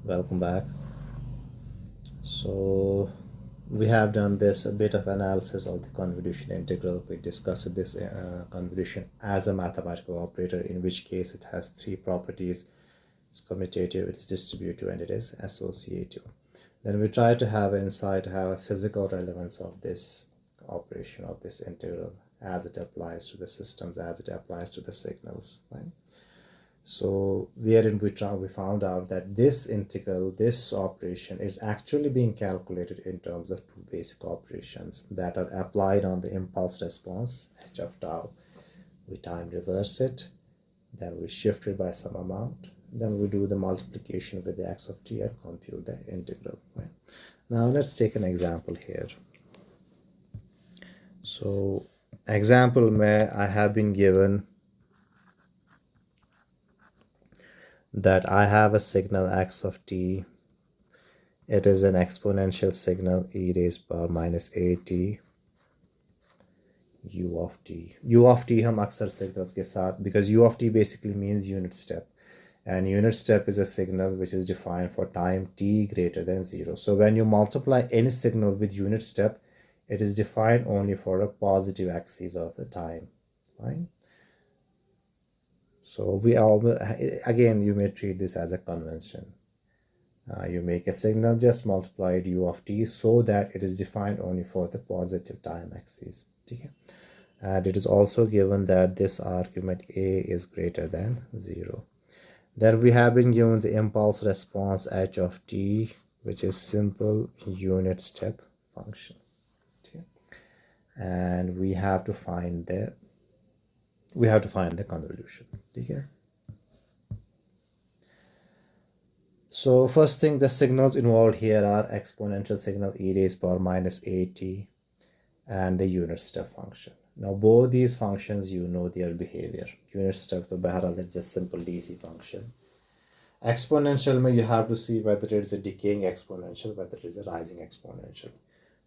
Welcome back. So we have done this a bit of analysis of the convolution integral. We discussed this convolution as a mathematical operator, in which case it has three properties. It's commutative, it's distributive, and it is associative. Then we try to have insight, have a physical relevance of this operation of this integral as it applies to the systems, as it applies to the signals, right? So wherein we found out that this integral, this operation is actually being calculated in terms of two basic operations that are applied on the impulse response h of tau. We time reverse it, then we shift it by some amount, then we do the multiplication with the x of t and compute the integral. Right? Now let's take an example here. So example may I have been given that I have a signal x of t. It is an exponential signal e raised power minus at u of t. U of t हम अक्सर signals के साथ, because u of t basically means unit step, and unit step is a signal which is defined for time t greater than 0. So when you multiply any signal with unit step, it is defined only for a positive axis of the time, right? So we all, again, you may treat this as a convention. You make a signal, just multiply u of t so that it is defined only for the positive time axis. Okay? And it is also given that this argument a is greater than 0. Then we have been given the impulse response h of t, which is simple unit step function. Okay? And we have to find the convolution. Okay? So first thing, the signals involved here are exponential signal e raised power minus at and the unit step function. Now both these functions, you know their behavior. Unit step to Bahral, it's a simple DC function. Exponential, you have to see whether it is a decaying exponential, whether it is a rising exponential.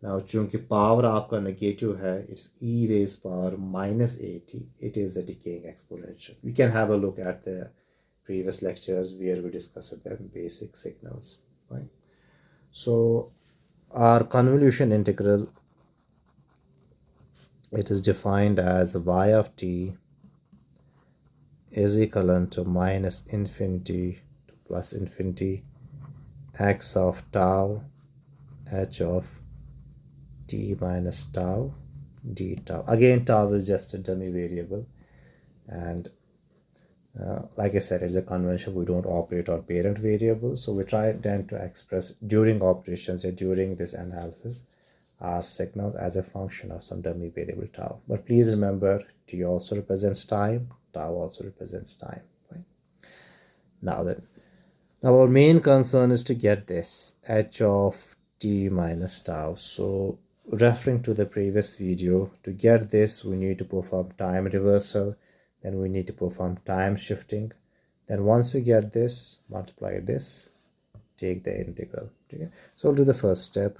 Now chunki power आपका negative है, it's e raised power minus at, it is a decaying exponential. You can have a look at the previous lectures where we discussed the basic signals, right? So our convolution integral, it is defined as y of t is equivalent to minus infinity to plus infinity x of tau h of t minus tau d tau. Again, tau is just a dummy variable, and like I said, it's a convention. We don't operate on parent variables, so we try then to express during operations and during this analysis our signals as a function of some dummy variable tau. But please remember, t also represents time, tau also represents time. Right? Now our main concern is to get this h of t minus tau. So referring to the previous video, to get this we need to perform time reversal, then we need to perform time shifting. Then once we get this, multiply this, take the integral. Okay? So I'll do the first step.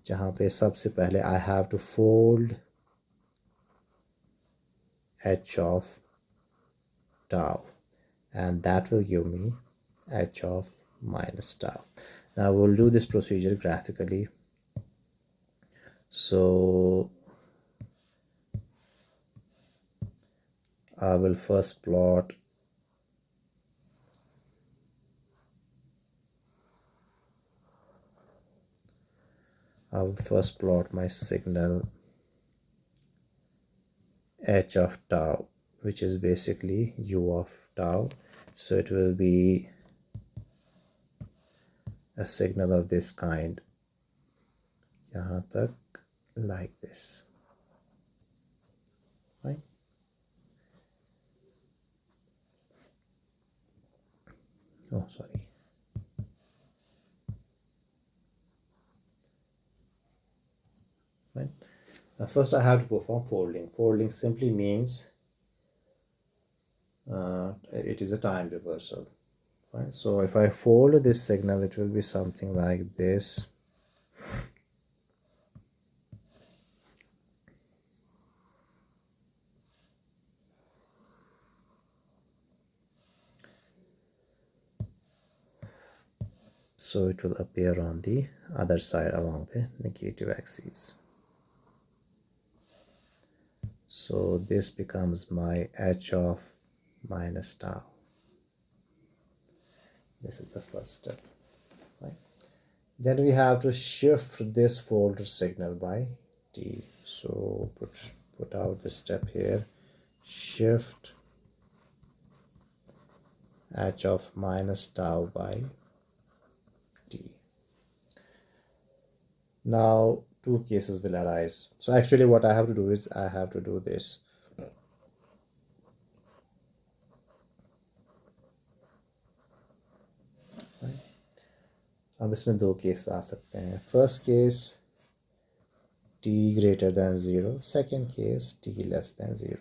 जहाँ पे सबसे पहले I have to fold h of tau, and that will give me h of minus tau. Now we'll do this procedure graphically. So I will first plot my signal h of tau, which is basically u of tau. So it will be a signal of this kind, यहाँ तक, like this, right? Oh, sorry. Right. Now first I have to perform folding. Folding simply means it is a time reversal. Fine. So if I fold this signal, it will be something like this. so it will appear on the other side along the negative axis. So this becomes my h of minus tau. This is the first step, right? Then we have to shift this folder signal by t. So put out the step here, shift h of minus tau by t. Now two cases will arise. So actually what I have to do is I have to do this. अब इसमें दो case आ सकते हैं. First case t greater than 0, second case t less than 0.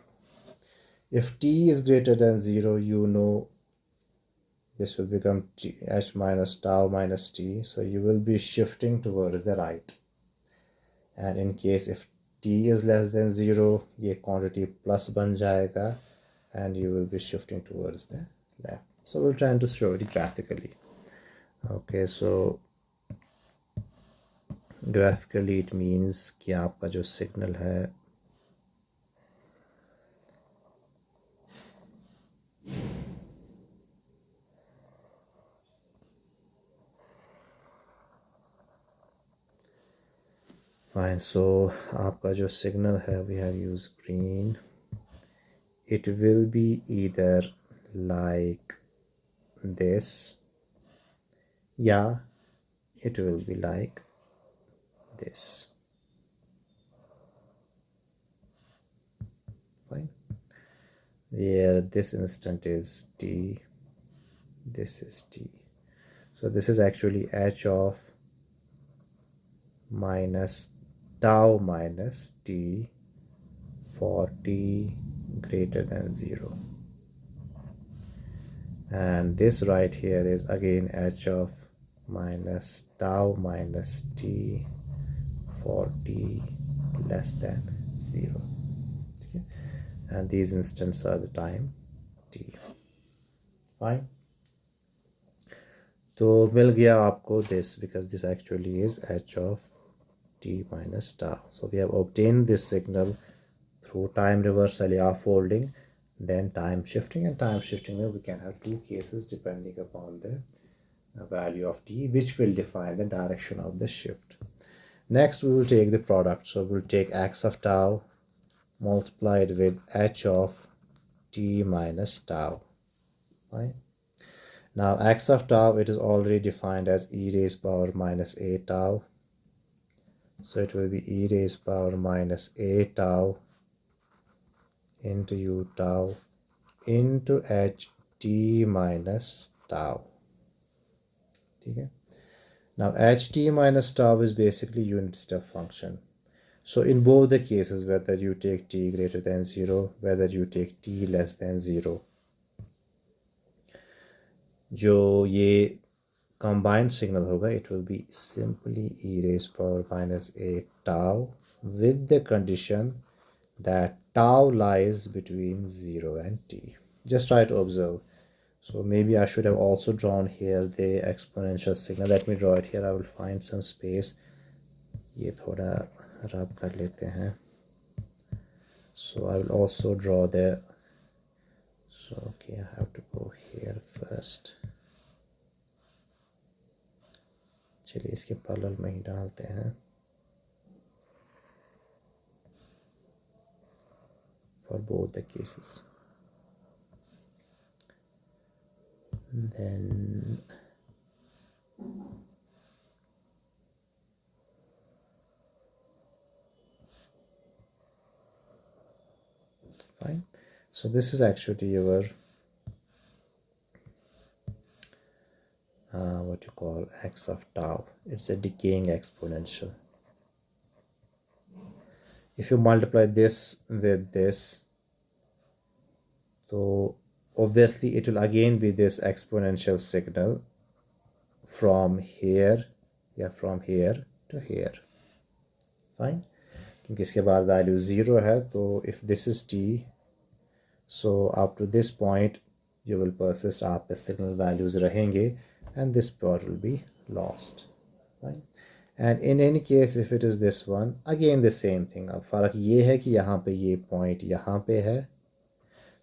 If t is greater than 0, you know this will become h minus tau minus t, so you will be shifting towards the right. And in case if t is less than 0, ये quantity plus बन जाएगा and you will be shifting towards the left. So we'll try to show it graphically. Okay, so graphically it means कि आपका जो signal है fine. So आपका जो signal है, we have used green. It will be either like this, yeah, it will be like this. Fine. Where this instant is t, this is t. So this is actually h of minus tau minus t for t greater than 0. And this right here is again h of minus tau minus t for t less than 0. Okay? And these instants are the time t. Fine. तो मिल गया आपको this, because this actually is h of t minus tau. So we have obtained this signal through time reversal या folding, then time shifting. And time shifting we can have two cases depending upon the value of t, which will define the direction of the shift. Next we will take the product. So we'll take x of tau multiplied with h of t minus tau. Right? Now x of tau, it is already defined as e raised power minus a tau. So it will be e raised power minus a tau into u tau into h t minus tau. Okay? Now h t minus tau is basically unit step function. So in both the cases, whether you take t greater than 0, whether you take t less than 0, जो ये combined signal होगा, it will be simply e raised power minus a tau with the condition that tau lies between 0 and t. Just try to observe. So maybe I should have also drawn here the exponential signal. Let me draw it here. I will find some space. ये थोड़ा रब कर लेते हैं. So I will also draw the, so okay, I have to go here first. चलिए इसके parallel में ही डालते हैं for both the cases. Then fine. So this is actually your what you call x of tau. It's a decaying exponential. If you multiply this with this, so obviously it will again be this exponential signal from here, yeah, from here to here. Fine. क्योंकि इसके बाद value 0 है, तो if this is t, so up to this point you will persist, आपके signal values रहेंगे, and this part will be lost, right? And in any case if it is this one, again the same thing. अब फ़र्क ये है कि यहाँ पे ये point यहाँ पे है.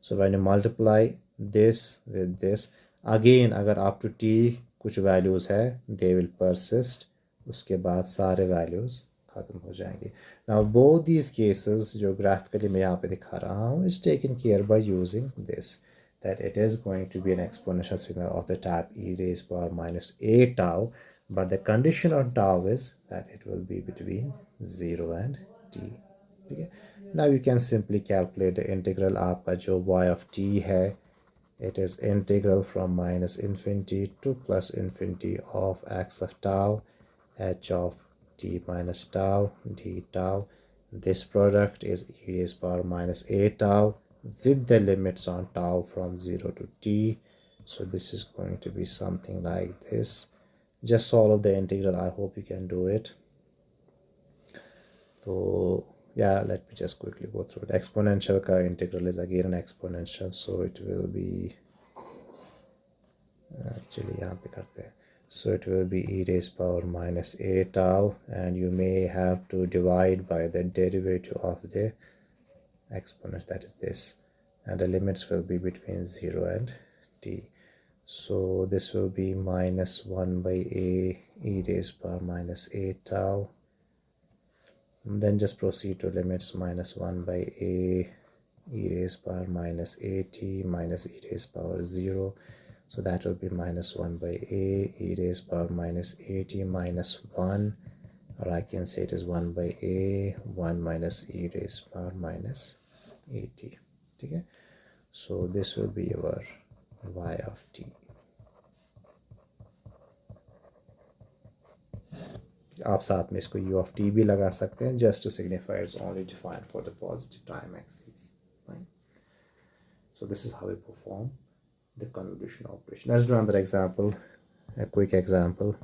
So when you multiply this with this, again अगर up to t कुछ values है, they will persist. उसके बाद सारे values ख़त्म हो जाएंगे. Now both these cases जो graphically मैं यहाँ पे दिखा रहा हूँ is taken care by using this, that it is going to be an exponential signal of the type e raised power minus a tau, but the condition on tau is that it will be between 0 and t. Okay? Now you can simply calculate the integral. आपका जो y of t है, it is integral from minus infinity to plus infinity of x of tau h of t minus tau d tau. This product is e raised power minus a tau with the limits on tau from 0 to t. So this is going to be something like this. Just solve the integral. I hope you can do it. So yeah, let me just quickly go through it. Exponential ka integral is again an exponential, so it will be actually यहाँ पे करते हैं. So it will be e raised power minus a tau, and you may have to divide by the derivative of the exponent, that is this, and the limits will be between 0 and t. So this will be minus 1 by a e raised power minus a tau. And then just proceed to limits minus 1 by a e raised power minus at minus e raised power 0. So that will be minus 1 by a e raised power minus at minus 1, or I can say it is 1 by a 1 minus e raised power minus at. Okay? So this will be your y of t. आप साथ में इसको u of t भी लगा सकते हैं, just to signify it's only defined for the positive time axis. Right? So this is how we perform the convolution operation. Let's do another example, a quick example.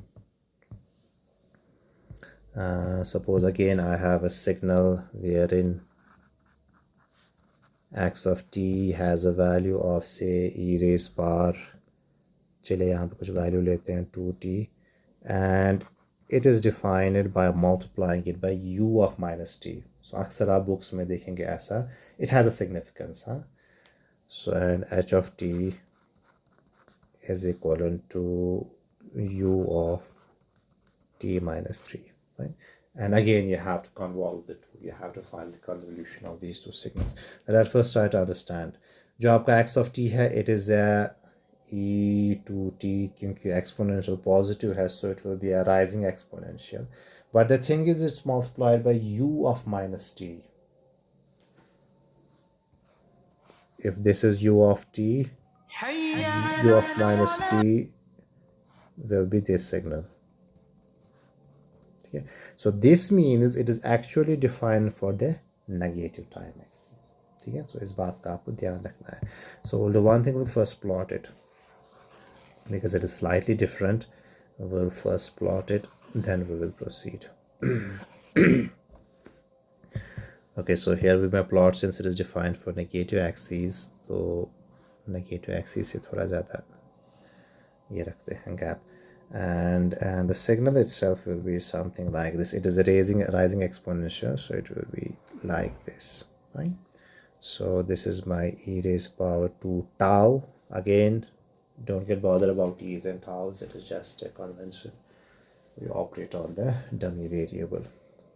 Suppose again I have a signal wherein x of t has a value of say e raised power, चलिए यहाँ पे कुछ value लेते हैं 2t, and it is defined by multiplying it by u of minus t. So अक्सर आप books में देखेंगे ऐसा, it has a significance, huh? So and h of t is equivalent to u of t minus 3, right? And again you have to convolve the two, you have to find the convolution of these two signals. Let's first try to understand. जो आपका x of t है, it is a e to t, क्योंकि exponential positive है, so it will be a rising exponential. But the thing is, it's multiplied by u of minus t. If this is u of t, u of minus t will be this signal. Okay? So this means it is actually defined for the negative time axis. Okay? So इस बात का आपको ध्यान रखना है. So we'll do one thing, we'll first plot it because it is slightly different. We'll first plot it, then we will proceed. Okay, so here we may plot, since it is defined for negative axis, तो negative axis से थोड़ा ज़्यादा ये रखते हैं gap. And the signal itself will be something like this. It is a rising exponential, so it will be like this, right? So this is my e raised power 2 tau. Again, don't get bothered about e's and taus, it is just a convention. We operate on the dummy variable.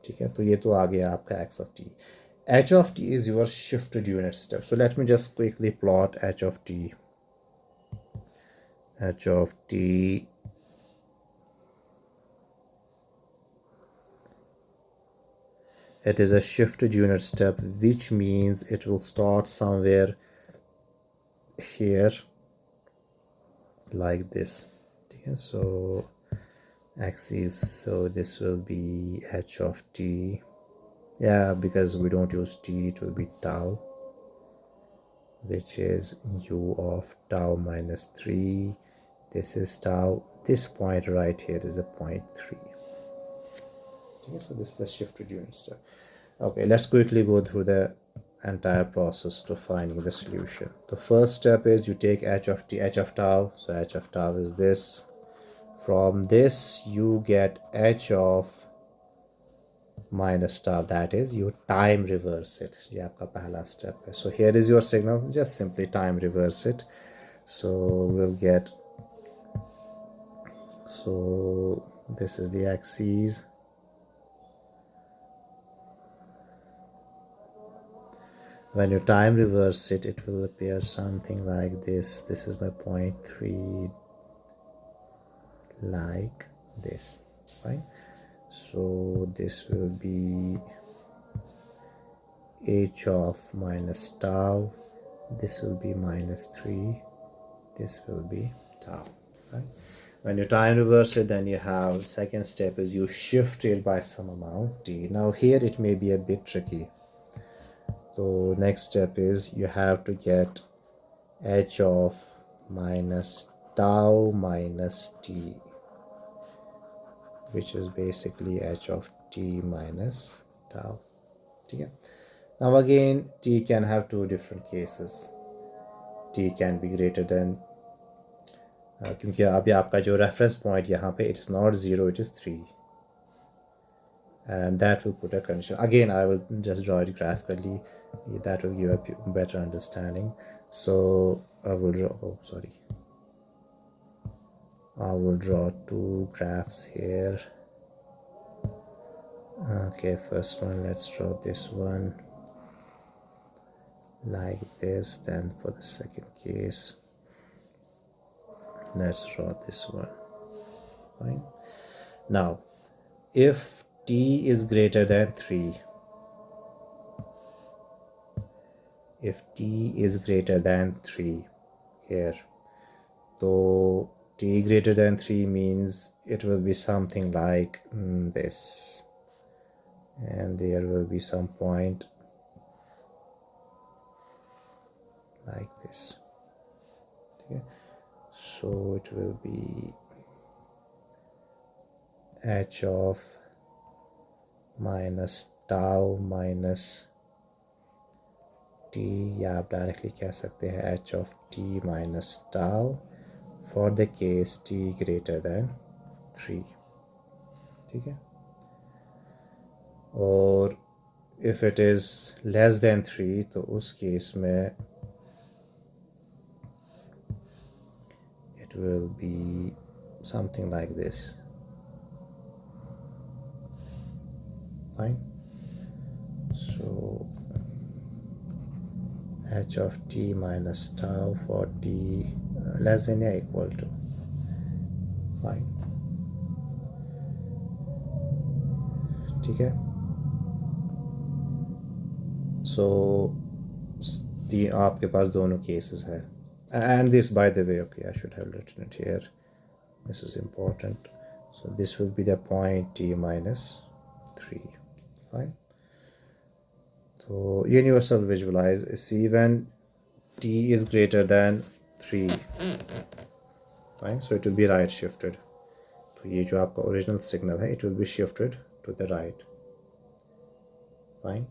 ठीक है, तो ये तो आ गया आपका x of t. h of t is your shifted unit step. So let me just quickly plot h of t. H of t it is a shifted unit step, which means it will start somewhere here like this. Okay, so axis, so this will be h of t. Yeah, because we don't use t, it will be tau, which is u of tau minus 3. This is tau. This point right here is the point 3. Okay, so this is the shifted unit step. Okay, let's quickly go through the entire process to finding the solution. The first step is you take h of t, h of tau. So h of tau is this. From this you get h of minus tau, that is you time reverse it. ये आपका पहला step है. So here is your signal, just simply time reverse it. So we'll get, so this is the axis. When you time reverse it, it will appear something like this. This is my point 3, like this, right? So this will be h of minus tau, this will be minus 3, this will be tau, right? When you time reverse it, then you have, second step is you shift it by some amount t. Now here it may be a bit tricky. So next step is you have to get h of minus tau minus t, which is basically h of t minus tau. Okay. Now again, t can have two different cases. T can be greater than, क्योंकि अभी आपका जो reference point यहाँ पे, it is not 0, it is 3. And that will put a condition. Again, I will just draw it graphically. That will give a better understanding. So I will draw, I will draw two graphs here. Okay, first one, let's draw this one like this. Then for the second case, let's draw this one. Fine. Now, if t is greater than 3, if t is greater than 3 here, so t greater than 3 means it will be something like this, and there will be some point like this. Okay. So it will be h of minus tau minus t, या आप directly कह सकते हैं h of t minus tau for the case t greater than 3. ठीक है. और if it is less than 3, तो उस केस में it will be something like this. Fine. So h of t minus tau for t less than or equal to. Fine. ठीक है. So आपके पास दोनों cases है. And this, by the way, okay, I should have written it here. This is important. So this will be the point t minus 3. Fine. So universal visualize, see when t is greater than 3. Fine. So it will be right shifted. So ये जो आपका original signal है, it will be shifted to the right. Fine.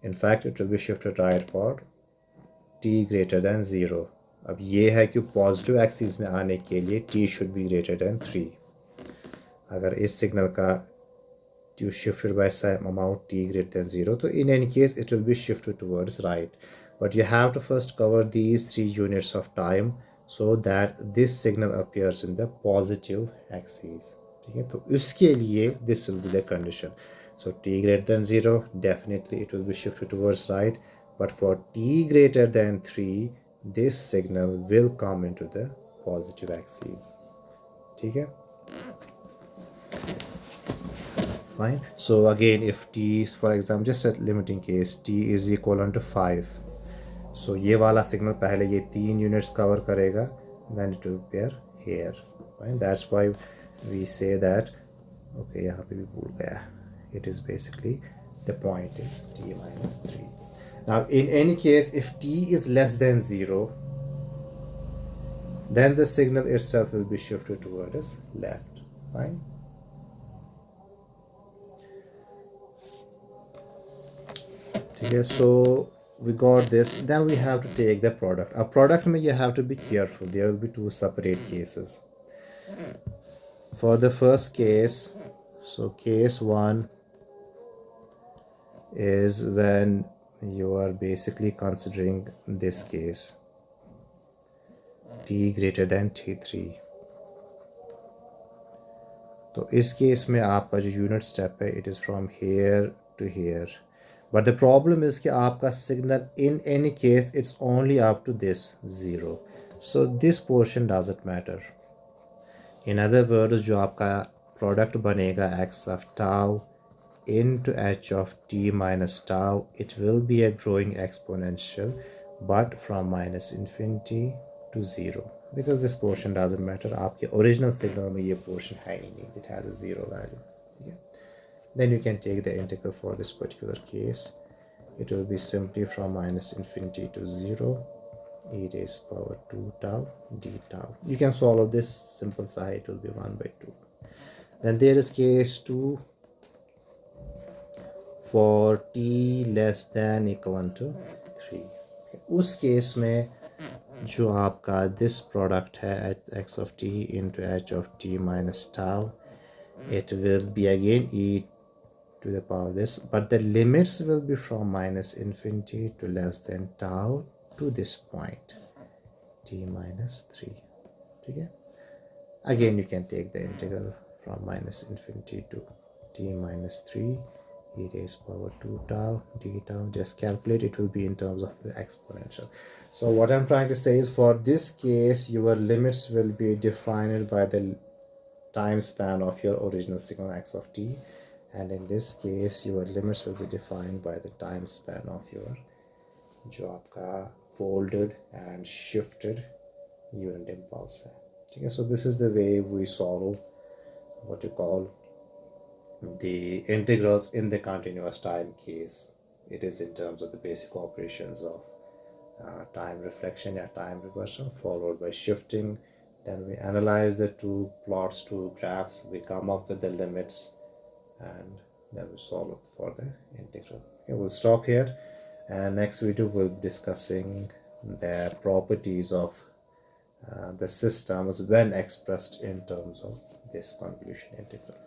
In fact, it will be shifted right for t greater than 0. अब ये है कि positive axis में आने के लिए t should be greater than 3. अगर इस सिग्नल का you shifted by some amount t greater than 0, so in any case it will be shifted towards right. But you have to first cover these 3 units of time so that this signal appears in the positive axis. ठीक है, तो इसके लिए this will be the condition. So t greater than 0, definitely it will be shifted towards right. But for t greater than 3, this signal will come into the positive axis. ठीक है. Fine. So again, if t is, for example, just a limiting case, t is equal to 5. So ये वाला signal पहले ये 3 units cover करेगा, then it will appear here. Fine. That's why we say that, okay, यहाँ पे भी भूल गया. It is basically, the point is t minus 3. Now, in any case, if t is less than 0, then the signal itself will be shifted towards left. Fine. Okay, so we got this. Then we have to take the product. A product, you have to be careful. There will be two separate cases. for the first case, so case 1 is when you are basically considering this case, t greater than t3. तो इस case में आपका जो unit step है it is from here to here, but the problem is कि आपका signal in any case it's only up to this 0, so this portion doesn't matter. In other words जो आपका प्रोडक्ट बनेगा x of tau into h of t minus tau, it will be a growing exponential but from minus infinity to 0, because this portion doesn't matter. आपके original signal में ये portion है ही नहीं, it has a 0 value. ठीक है, then you can take the integral for this particular case. It will be simply from minus infinity to 0 e raised power 2 tau d tau. You can solve this simple side, it will be 1 by 2. Then there is case 2 for t less than equal to 3. उस case में जो आपका this product है x of t into h of t minus tau, it will be again e to the power this, but the limits will be from minus infinity to less than tau to this point t minus 3. ठीक है, again you can take the integral from minus infinity to t minus 3 e raised power 2 tau d tau. Just calculate, it will be in terms of the exponential. So what I'm trying to say is, for this case your limits will be defined by the time span of your original signal x of t, and in this case your limits will be defined by the time span of your जो आपका folded and shifted unit impulse है. ठीक है, so this is the way we solve what you call the integrals in the continuous time case. It is in terms of the basic operations of time reflection or time reversal followed by shifting. Then we analyze the two plots, two graphs, we come up with the limits, and then we solve for the integral. Okay, we'll stop here, and next video we'll be discussing the properties of the systems when expressed in terms of this convolution integral.